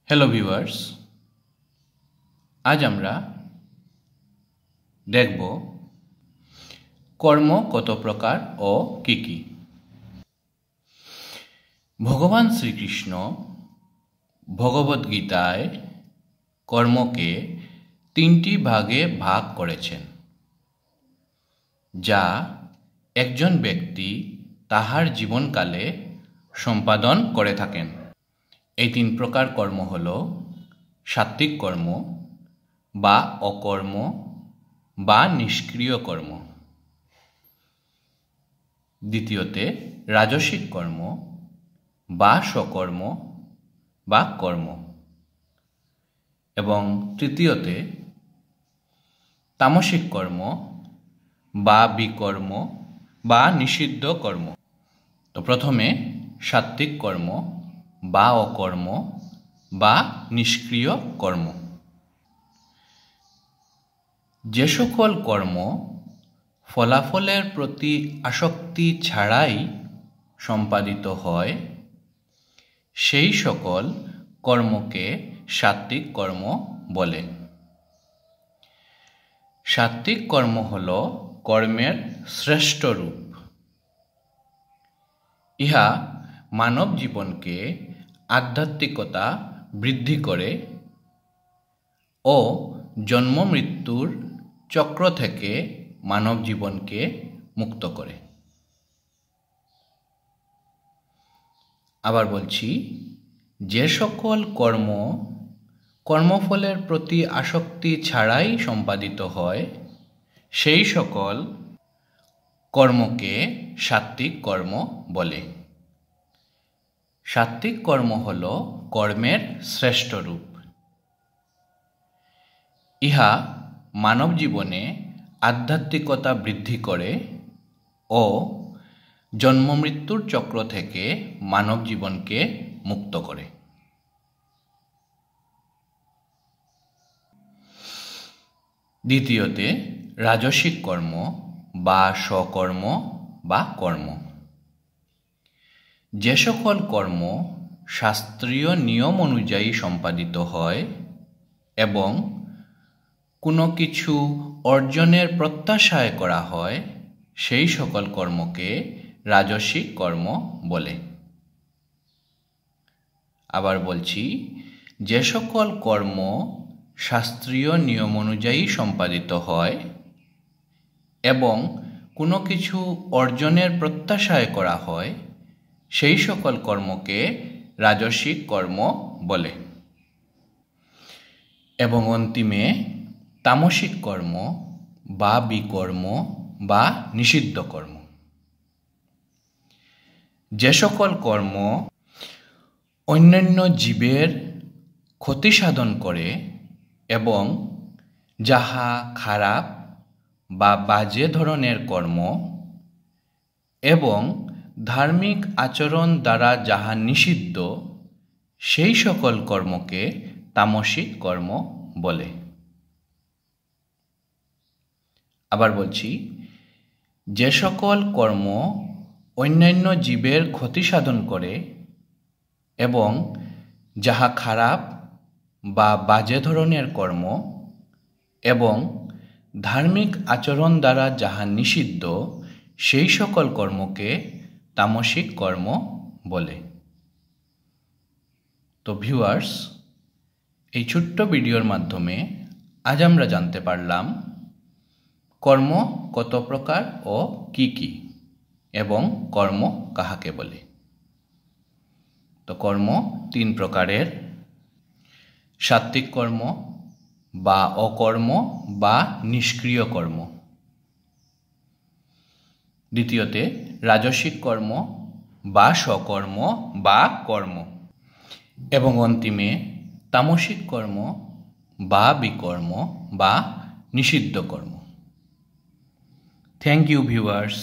Hello viewers, আজ আমরা দেখব কর্ম কত প্রকার ও কি কি। ভগবান শ্রীকৃষ্ণ ভগবদ্গীতায় কর্মকে 3টি ভাগে ভাগ করেছেন, যা একজন ব্যক্তি তাহার জীবনকালে সম্পাদন করে থাকেন। এই 3 প্রকার কর্ম হল সাত্ত্বিক কর্ম বা অকর্ম বা নিষ্ক্রিয় কর্ম, দ্বিতীয়তে রাজসিক কর্ম বা সকর্ম বা কর্ম, এবং তৃতীয়তে তামসিক কর্ম বা বিকর্ম বা নিষিদ্ধ কর্ম। তো প্রথমে সাত্ত্বিক কর্ম বা অকর্ম বা নিষ্ক্রিয় কর্ম। যে সকল কর্ম ফলাফলের প্রতি আসক্তি ছাড়াই সম্পাদিত হয়, সেই সকল কর্মকে সাত্ত্বিক কর্ম বলে। সাত্ত্বিক কর্ম হল কর্মের শ্রেষ্ঠ রূপ। ইহা মানব জীবনকে আধ্যাত্মিকতা বৃদ্ধি করে ও জন্ম মৃত্যুর চক্র থেকে মানব জীবনকে মুক্ত করে। আবার বলছি, যে সকল কর্ম কর্মফলের প্রতি আসক্তি ছাড়াই সম্পাদিত হয়, সেই সকল কর্মকে সাত্ত্বিক কর্ম বলে। সাত্ত্বিক কর্ম হল কর্মের শ্রেষ্ঠ রূপ। ইহা মানব জীবনে আধ্যাত্মিকতা বৃদ্ধি করে ও জন্ম মৃত্যুর চক্র থেকে মানব জীবনকে মুক্ত করে। দ্বিতীয়তে রাজসিক কর্ম বা সকর্ম বা কর্ম। যে সকল কর্ম শাস্ত্রীয় নিয়ম অনুযায়ী সম্পাদিত হয় এবং কোনো কিছু অর্জনের প্রত্যাশায় করা হয়, সেই সকল কর্মকে রাজসিক কর্ম বলে। আবার বলছি, যে সকল কর্ম শাস্ত্রীয় নিয়ম অনুযায়ী সম্পাদিত হয় এবং কোনো কিছু অর্জনের প্রত্যাশায় করা হয়, সেই সকল কর্মকে রাজসিক কর্ম বলে। এবং অন্তিমে তামসিক কর্ম বা বিকর্ম বা নিষিদ্ধ কর্ম। যে সকল কর্ম অন্যান্য জীবের ক্ষতি সাধন করে এবং যাহা খারাপ বা বাজে ধরনের কর্ম এবং ধার্মিক আচরণ দ্বারা যাহা নিষিদ্ধ, সেই সকল কর্মকে তামসিক কর্ম বলে। আবার বলছি, যে সকল কর্ম অন্যান্য জীবের ক্ষতি সাধন করে এবং যাহা খারাপ বা বাজে ধরনের কর্ম এবং ধার্মিক আচরণ দ্বারা যাহা নিষিদ্ধ, সেই সকল কর্মকে তামসিক কর্ম বলে। তো ভিউয়ার্স, এই ছোট্ট ভিডিওর মাধ্যমে আজ আমরা জানতে পারলাম কর্ম কত প্রকার ও কি কি, এবং কর্ম কাহাকে বলে। তো কর্ম 3 প্রকারের: সাত্ত্বিক কর্ম বা অকর্ম বা নিষ্ক্রিয় কর্ম, দ্বিতীয়তে রাজসিক কর্ম বা সকর্ম বা কর্ম, এবং অন্তিমে তামসিক কর্ম বা বিকর্ম বা নিষিদ্ধ কর্ম। Thank you viewers.